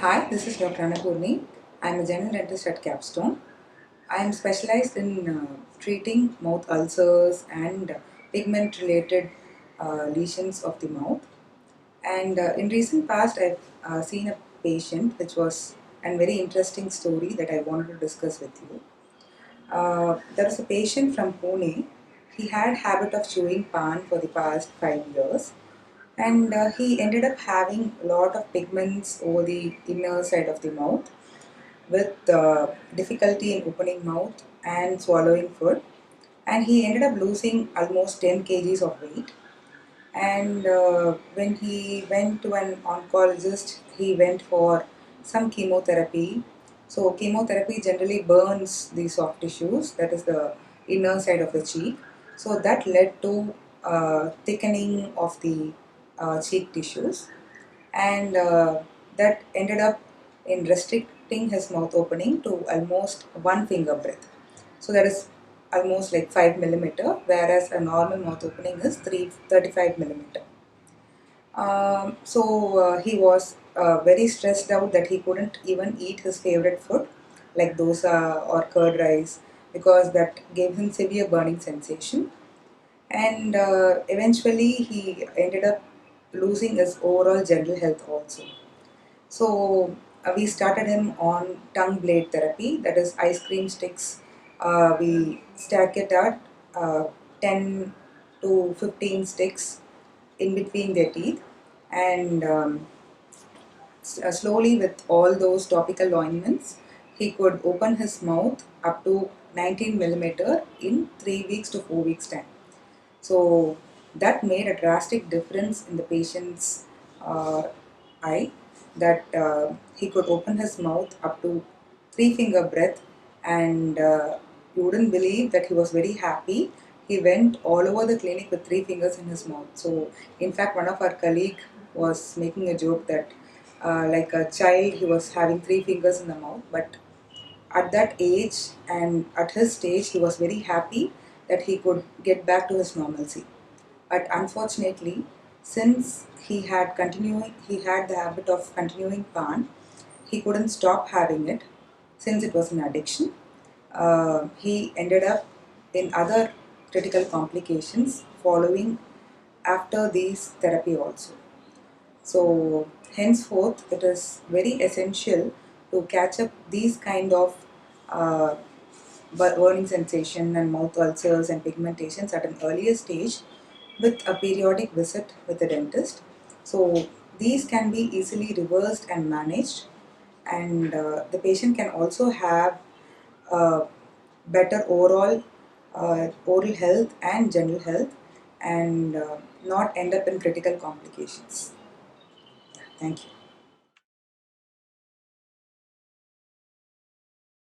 Hi, this is Dr. Annapurni. I am a general dentist at Capstone. I am specialized in treating mouth ulcers and pigment related lesions of the mouth. And in recent past, I've seen a patient which was a very interesting story that I wanted to discuss with you. There was a patient from Pune. He had habit of chewing Paan for the past 5 years, and he ended up having a lot of pigments over the inner side of the mouth with difficulty in opening mouth and swallowing food, and he ended up losing almost 10 kgs of weight. And when he went to an oncologist, he went for some chemotherapy. So chemotherapy generally burns the soft tissues, that is the inner side of the cheek. So that led to thickening of the cheek tissues, and that ended up in restricting his mouth opening to almost one finger breadth. So that is almost like 5 millimeter, whereas a normal mouth opening is 35 millimeter. So he was very stressed out that he couldn't even eat his favorite food like dosa or curd rice, because that gave him severe burning sensation. And eventually he ended up losing his overall general health also. So we started him on tongue blade therapy, that is ice cream sticks. We stack it at 10 to 15 sticks in between their teeth, and slowly with all those topical ointments, he could open his mouth up to 19 millimeter in 3 weeks to 4 weeks time. So that made a drastic difference in the patient's eye, that he could open his mouth up to three finger breadth, and you wouldn't believe that he was very happy. He went all over the clinic with three fingers in his mouth. So in fact, one of our colleague was making a joke that like a child, he was having three fingers in the mouth, but at that age and at his stage, he was very happy that he could get back to his normalcy. But unfortunately, since he had the habit of continuing Paan, he couldn't stop having it since it was an addiction. He ended up in other critical complications following after these therapy also. So henceforth, it is very essential to catch up these kind of uh, burning sensation and mouth ulcers and pigmentations at an earlier stage with a periodic visit with the dentist. So these can be easily reversed and managed, and the patient can also have better overall oral health and general health, and not end up in critical complications. Thank you.